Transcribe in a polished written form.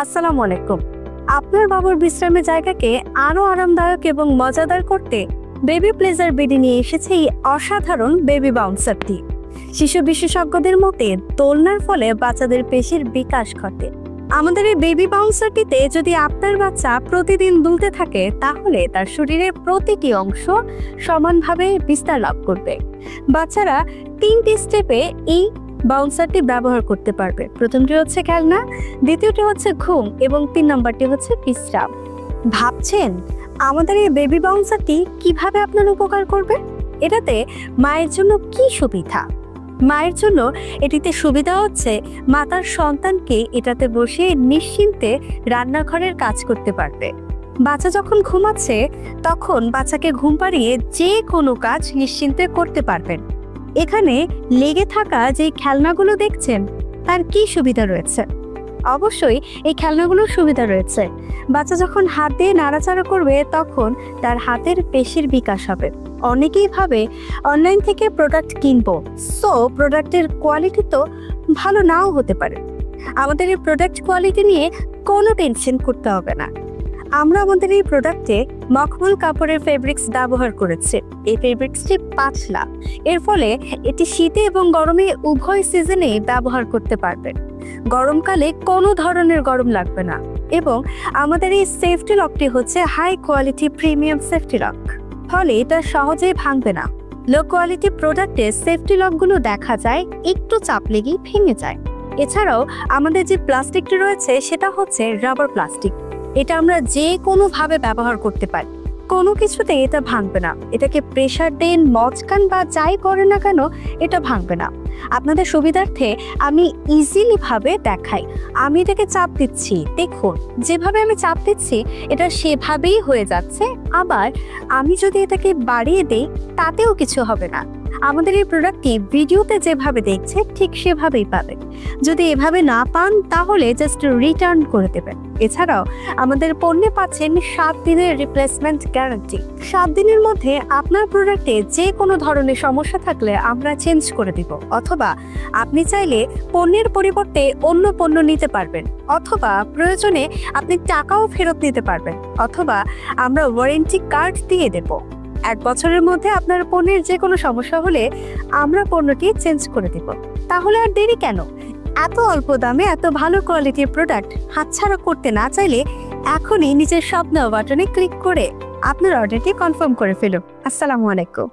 আসসালামু আলাইকুম। আপনার বাবুর বিশ্রামের জায়গাকে আরো আরামদায়ক এবং মজাদার করতে বেবি প্লেজার বেডে নিয়ে এসেছে এই অসাধারণ বেবি বাউন্সারটি। শিশু বিশেষজ্ঞদের মতে দোলনার ফলে বাচ্চাদের পেশির বিকাশ ঘটে। আমাদের এই বেবি বাউন্সারটিতে যদি আপনার বাচ্চা প্রতিদিন দুলতে থাকে তাহলে তার শরীরের প্রতিটি অংশ সমানভাবে বিস্তার লাভ করবে। বাচ্চারা 3টি স্টেপে এই বাউন্সারটি ব্যবহার করতে পারবে। প্রথমটি হচ্ছে খেলনা, দ্বিতীয়টি হচ্ছে ঘুম এবং 3 নম্বরটি হচ্ছে বিশ্রাম। ভাবছেন আমাদের এই বেবি বাউন্সারটি কিভাবে আপনার উপকার করবে? এটাতে মায়ের জন্য কি সুবিধা? মায়ের জন্য এটিতে সুবিধা হচ্ছে মা তার সন্তানকে এটাতে বসে নিশ্চিন্তে রান্নাঘরের কাজ করতে পারবে। বাচ্চা যখন ঘুমাচ্ছে তখন বাচ্চাকে ঘুম পাড়িয়ে যে কোনো কাজ নিশ্চিন্তে করতে পারবেন। এখানে লেগে থাকা যে খেলনাগুলো দেখছেন তার কি সুবিধা রয়েছে? অবশ্যই এই খেলনাগুলোর সুবিধা রয়েছে। বাচ্চা যখন হাত দিয়ে নাড়াচাড়া করবে তখন তার হাতের পেশির বিকাশ হবে। অনেকেই ভাবে অনলাইন থেকে প্রোডাক্ট কিনবো, সো প্রোডাক্টের কোয়ালিটি তো ভালো নাও হতে পারে। আমাদের এই প্রোডাক্ট কোয়ালিটি নিয়ে কোনো টেনশন করতে হবে না। আমরা আমাদের এই প্রোডাক্টে মখমল কাপড়ের ফেব্রিক্স ব্যবহার করেছি। এই ফেব্রিক্সটি পাতলা, এর ফলে এটি শীতে এবং গরমে উভয় সিজনে ব্যবহার করতে পারবেন। গরমকালে কোনো ধরনের গরম লাগবে না। এবং আমাদের এই সেফটি লকটি হচ্ছে high quality premium safety lock, ফলে এটা সহজেই ভাঙবে না। লো কোয়ালিটি প্রোডাক্টে সেফটি লকগুলো দেখা যায় একটু চাপ লেগেই ভেঙে যায়। এছাড়াও আমাদের যে প্লাস্টিকটি রয়েছে সেটা হচ্ছে রাবার প্লাস্টিক। এটা আমরা যে কোনোভাবে ব্যবহার করতে পারি, কোনো কিছুতে এটা ভাঙবে না। এটাকে প্রেসার দেন, মচকান বা যাই করে না কেন এটা ভাঙবে না। আপনাদের সুবিধার্থে আমি ইজিলি ভাবে দেখাই। আমি এটাকে চাপ দিচ্ছি, দেখুন যেভাবে আমি চাপ দিচ্ছি এটা সেভাবেই হয়ে যাচ্ছে। আবার আমি যদি এটাকে বাড়িয়ে দেই তাতেও কিছু হবে না। আমাদের এই প্রোডাক্টটি ভিডিওতে যেভাবে দেখছে ঠিক সেভাবেই পাবেন। যদি এভাবে না পান তাহলে জাস্ট রিটার্ন করে দেবেন। এছাড়াও আমাদের পণ্যে পাচ্ছেন 7 দিনের রিপ্লেসমেন্ট গ্যারান্টি। 7 দিনের মধ্যে আপনার প্রোডাক্টে যে কোনো ধরনের সমস্যা থাকলে আমরা চেঞ্জ করে দিব, অথবা আপনি চাইলে পণ্যের পরিবর্তে অন্য পণ্য নিতে পারবেন, অথবা প্রয়োজনে আপনি টাকাও ফেরত নিতে পারবেন, অথবা আমরা ওয়ারেন্টি কার্ড দিয়ে দেব। 1 বছরের মধ্যে আপনার পণ্যের যে কোনো সমস্যা হলে আমরা পণ্যটি চেঞ্জ করে দিব। তাহলে আর দেরি কেন? এত অল্প দামে এত ভালো কোয়ালিটির প্রোডাক্ট হাতছাড়া করতে না চাইলে এখনই নিচের শপ নাও বাটনে ক্লিক করে আপনার অর্ডারটি কনফার্ম করে ফেলুন। আসসালামু আলাইকুম।